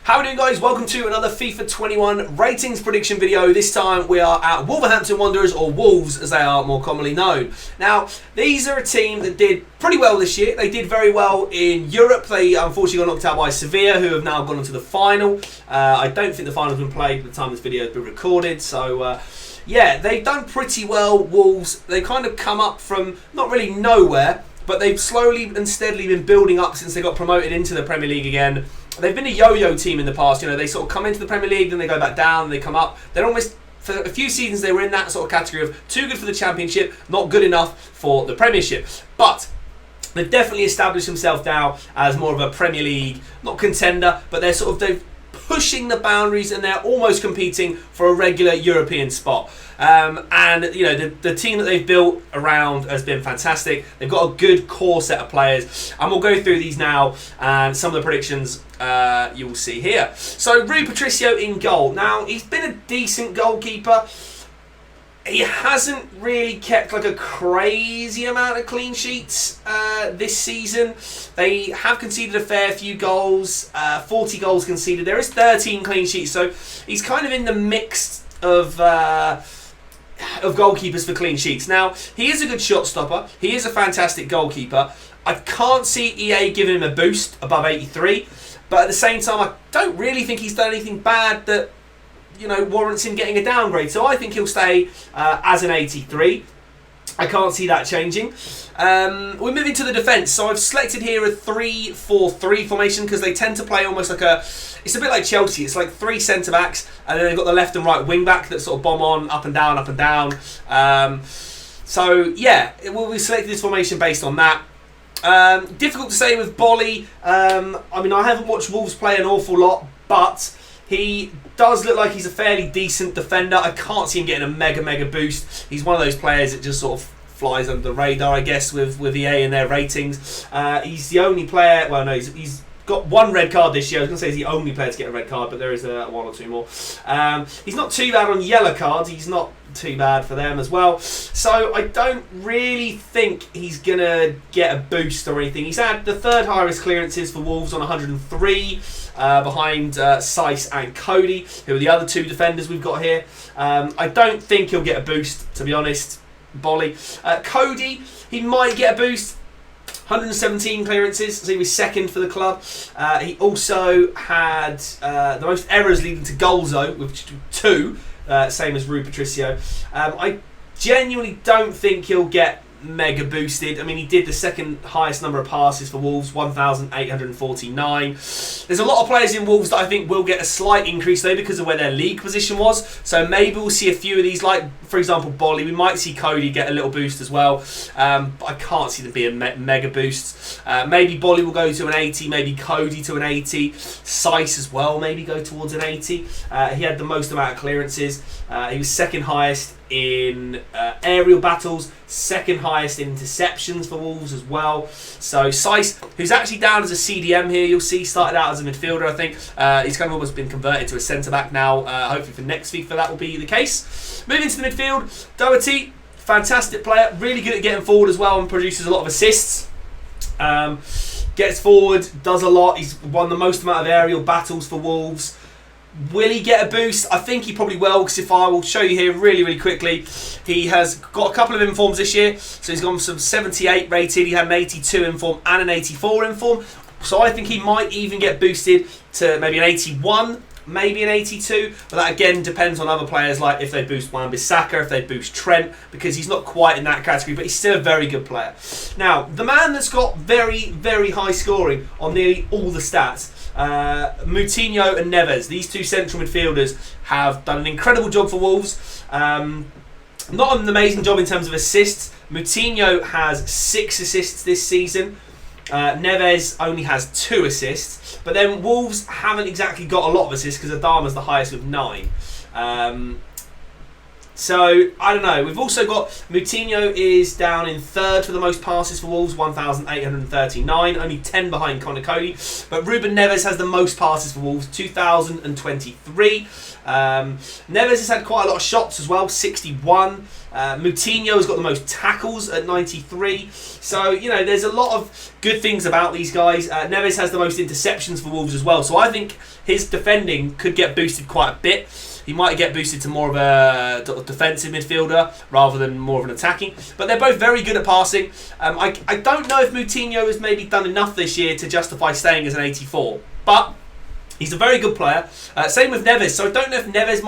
How are we doing, guys? Welcome to another FIFA 21 ratings prediction video. This time we are at Wolverhampton Wanderers, or Wolves as they are more commonly known. Now, these are a team that did pretty well this year. They did very well in Europe. They unfortunately got knocked out by Sevilla, who have now gone into the final. I don't think the final's been played by the time this video has been recorded, so yeah, they've done pretty well, Wolves. They kind of come up from not really nowhere, but they've slowly and steadily been building up since they got promoted into the Premier League again. They've been a yo-yo team in the past. You know, they sort of come into the Premier League, then they go back down, they come up. They're almost, for a few seasons, they were in that sort of category of too good for the Championship, not good enough for the Premiership. But they've definitely established themselves now as more of a Premier League, not contender, but they're pushing the boundaries, and they're almost competing for a regular European spot. And you know, the team that they've built around has been fantastic. They've got a good core set of players, and we'll go through these now and some of the predictions you will see here. So Rui Patricio in goal. Now, he's been a decent goalkeeper. He hasn't really kept like a crazy amount of clean sheets this season. They have conceded a fair few goals, 40 goals conceded. There is 13 clean sheets, so he's kind of in the mix of goalkeepers for clean sheets. Now, he is a good shot stopper. He is a fantastic goalkeeper. I can't see EA giving him a boost above 83, but at the same time, I don't really think he's done anything bad that, you know, warrants him getting a downgrade. So I think he'll stay as an 83. I can't see that changing. We're moving to the defence. So I've selected here a 3-4-3 formation because they tend to play almost like it's a bit like Chelsea. It's like three centre-backs, and then they've got the left and right wing-back that sort of bomb on, up and down, up and down. So yeah, we selected this formation based on that. Difficult to say with Bolly. I mean, I haven't watched Wolves play an awful lot, but he does look like he's a fairly decent defender. I can't see him getting a mega boost. He's one of those players that just sort of flies under the radar, I guess, with EA and their ratings. He's the only player, well, no, he's got one red card this year. I was going to say he's the only player to get a red card, but there is one or two more. He's not too bad on yellow cards. He's not too bad for them as well. So I don't really think he's going to get a boost or anything. He's had the third highest clearances for Wolves on 103, behind Seiss and Cody, who are the other two defenders we've got here. I don't think he'll get a boost, to be honest, Bolly. Cody, he might get a boost. 117 clearances, so he was second for the club. He also had the most errors leading to goals, though, with 2, same as Rui Patricio. I genuinely don't think he'll get mega boosted. I mean, he did the second highest number of passes for Wolves, 1,849. There's a lot of players in Wolves that I think will get a slight increase, though, because of where their league position was. So maybe we'll see a few of these, like, for example, Bolly. We might see Cody get a little boost as well. But I can't see them being mega boosts. Maybe Bolly will go to an 80, maybe Cody to an 80. Seiss as well, maybe go towards an 80. He had the most amount of clearances. He was second highest in aerial battles, second highest in interceptions for Wolves as well. So Seiss, who's actually down as a CDM here, you'll see, started out as a midfielder, I think. He's kind of almost been converted to a centre-back now. Hopefully for next FIFA that will be the case. Moving to the midfield, Doherty, fantastic player, really good at getting forward as well and produces a lot of assists. Gets forward, does a lot. He's won the most amount of aerial battles for Wolves. Will he get a boost? I think he probably will, because if I will show you here really quickly, he has got a couple of informs this year. So he's gone from 78 rated, he had an 82 inform and an 84 inform. So I think he might even get boosted to maybe an 81, maybe an 82. But that again depends on other players, like if they boost Wan-Bissaka, if they boost Trent, because he's not quite in that category, but he's still a very good player. Now, the man that's got very high scoring on nearly all the stats, Moutinho and Neves, these two central midfielders, have done an incredible job for Wolves. Not an amazing job in terms of assists. Moutinho has 6 assists this season. Neves only has 2 assists. But then Wolves haven't exactly got a lot of assists because Adama's the highest with 9. So, I don't know. We've also got Moutinho is down in third for the most passes for Wolves, 1,839, only 10 behind Connor Cody. But Ruben Neves has the most passes for Wolves, 2,023. Neves has had quite a lot of shots as well, 61. Moutinho's got the most tackles at 93. So, you know, there's a lot of good things about these guys. Neves has the most interceptions for Wolves as well. So I think his defending could get boosted quite a bit. He might get boosted to more of a defensive midfielder rather than more of an attacking. But they're both very good at passing. I don't know if Moutinho has maybe done enough this year to justify staying as an 84. But he's a very good player. Same with Neves. So I don't know if Neves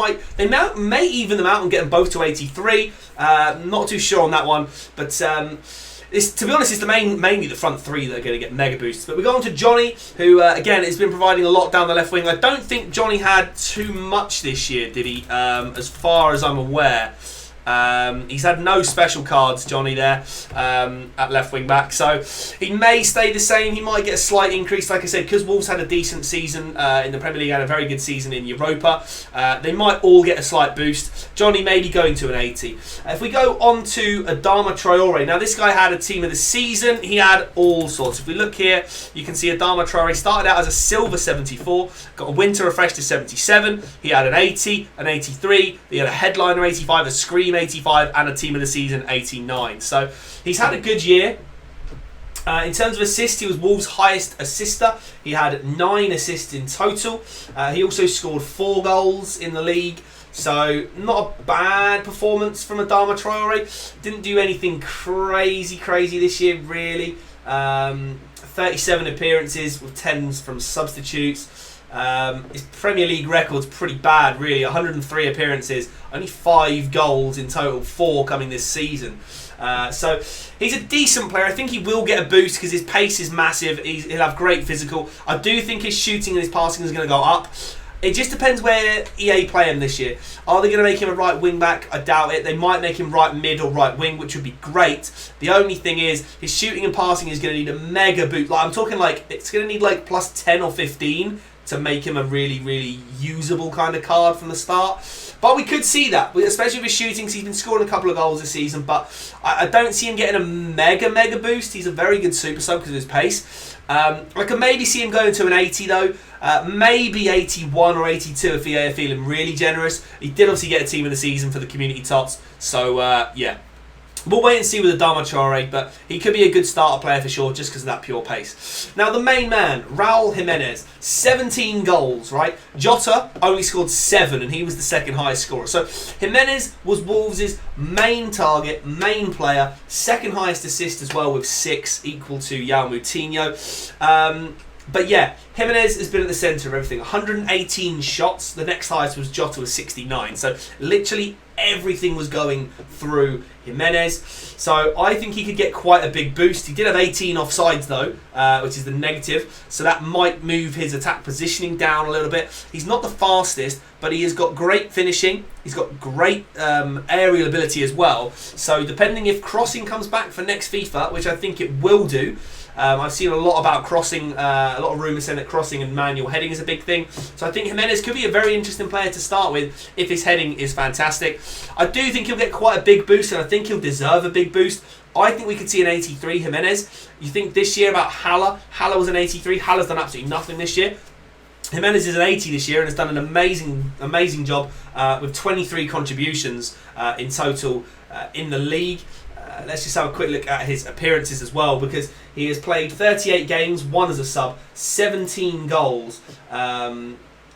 may even them out and get them both to 83. Not too sure on that one. But to be honest, it's mainly the front three that are going to get mega boosts. But we go on to Johnny, who again has been providing a lot down the left wing. I don't think Johnny had too much this year, did he? As far as I'm aware. He's had no special cards, Johnny, there at left wing back. So he may stay the same. He might get a slight increase, like I said, because Wolves had a decent season in the Premier League, had a very good season in Europa. They might all get a slight boost. Johnny may be going to an 80. If we go on to Adama Traore, now this guy had a team of the season. He had all sorts. If we look here, you can see Adama Traore started out as a silver 74, got a winter refresh to 77. He had an 80, an 83. He had a headliner 85, a scream 85, and a team of the season 89. So he's had a good year. In terms of assists, he was Wolves' highest assister. He had 9 assists in total. He also scored 4 goals in the league. So not a bad performance from Adama Traore. Didn't do anything crazy this year, really. 37 appearances with 10s from substitutes. His Premier League record's pretty bad, really. 103 appearances, only 5 goals in total, 4 coming this season. So he's a decent player. I think he will get a boost because his pace is massive. He'll have great physical. I do think his shooting and his passing is going to go up. It just depends where EA play him this year. Are they going to make him a right wing back? I doubt it. They might make him right mid or right wing, which would be great. The only thing is, his shooting and passing is going to need a mega boost. Like, I'm talking like, it's going to need like plus 10 or 15 to make him a really usable kind of card from the start. But we could see that, especially with his shooting, because he's been scoring a couple of goals this season. But I don't see him getting a mega boost. He's a very good super sub because of his pace. I could maybe see him going to an 80 though. Maybe 81 or 82 if EA are feeling really generous. He did obviously get a team of the season for the community tots. So yeah. We'll wait and see with Adama Traore, but he could be a good starter player for sure just because of that pure pace. Now, the main man, Raul Jimenez, 17 goals, right? Jotter only scored 7, and he was the second highest scorer. So, Jimenez was Wolves' main target, main player, second highest assist as well with 6, equal to João Moutinho. But yeah, Jimenez has been at the centre of everything. 118 shots. The next highest was Jotter with 69. So literally everything was going through Jimenez. So I think he could get quite a big boost. He did have 18 offsides though, which is the negative. So that might move his attack positioning down a little bit. He's not the fastest, but he has got great finishing. He's got great aerial ability as well. So depending if crossing comes back for next FIFA, which I think it will do, I've seen a lot about crossing, a lot of rumours saying that crossing and manual heading is a big thing. So I think Jimenez could be a very interesting player to start with if his heading is fantastic. I do think he'll get quite a big boost, and I think he'll deserve a big boost. I think we could see an 83 Jimenez. You think this year about Haller? Haller was an 83. Haller's done absolutely nothing this year. Jimenez is an 80 this year and has done an amazing job with 23 contributions in total in the league. Let's just have a quick look at his appearances as well, because he has played 38 games, 1 as a sub, 17 goals.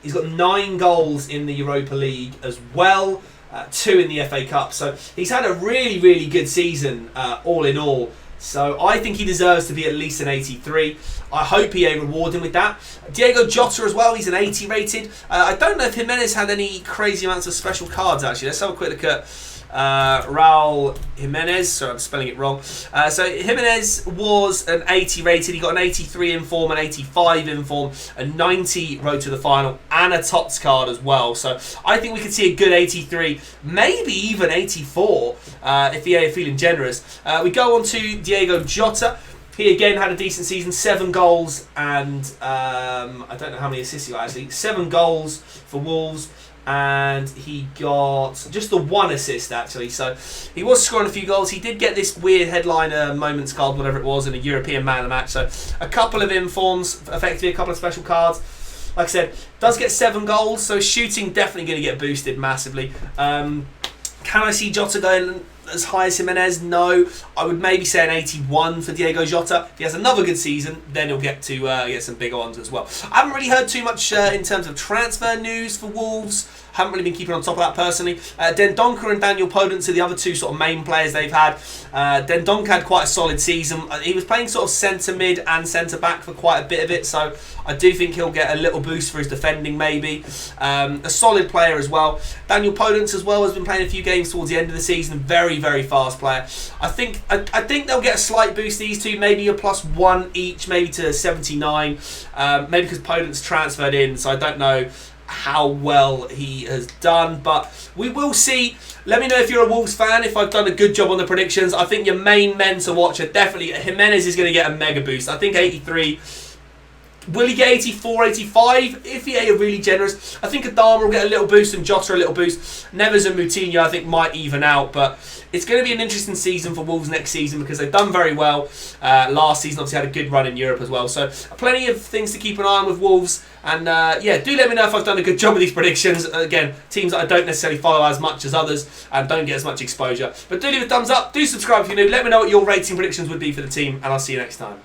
He's got 9 goals in the Europa League as well, 2 in the FA Cup. So he's had a really good season all in all. So I think he deserves to be at least an 83. I hope EA reward him with that. Diego Jotter as well, he's an 80 rated. I don't know if Jimenez had any crazy amounts of special cards actually. Let's have a quick look at Raul Jimenez, sorry I'm spelling it wrong. So Jimenez was an 80 rated. He got an 83 in form, an 85 in form, a 90 road to the final, and a TOTS card as well. So I think we could see a good 83, maybe even 84 if EA are feeling generous. We go on to Diego Jotter. He again had a decent season, 7 goals and I don't know how many assists he got actually. 7 goals for Wolves. And he got just the 1 assist actually, so he was scoring a few goals. He did get this weird headliner moments card, whatever it was, in a European man of the match. So a couple of informs, effectively a couple of special cards. Like I said, does get 7 goals, so shooting definitely going to get boosted massively. Can I see Jotter going as high as Jimenez? No. I would maybe say an 81 for Diego Jotter. If he has another good season, then he'll get to get some bigger ones as well. I haven't really heard too much in terms of transfer news for Wolves. Haven't really been keeping on top of that personally. Dendoncker and Daniel Podence are the other two sort of main players they've had. Dendoncker had quite a solid season. He was playing sort of centre mid and centre back for quite a bit of it, so I do think he'll get a little boost for his defending maybe. A solid player as well. Daniel Podence as well has been playing a few games towards the end of the season. Very, very fast player. I think they'll get a slight boost, these two, maybe a +1 each, maybe to 79. Maybe because Podence transferred in, so I don't know how well he has done, but we will see. Let me know if you're a Wolves fan, if I've done a good job on the predictions. I think your main men to watch are definitely Jimenez is going to get a mega boost. I think 83. Will he get 84, 85? If he are really generous. I think Adama will get a little boost and Jotter a little boost. Neves and Moutinho I think might even out, but it's going to be an interesting season for Wolves next season because they've done very well. Last season obviously had a good run in Europe as well. So plenty of things to keep an eye on with Wolves. And yeah, do let me know if I've done a good job with these predictions. Again, teams that I don't necessarily follow as much as others and don't get as much exposure. But do leave a thumbs up, do subscribe if you're new. Let me know what your rating predictions would be for the team, and I'll see you next time.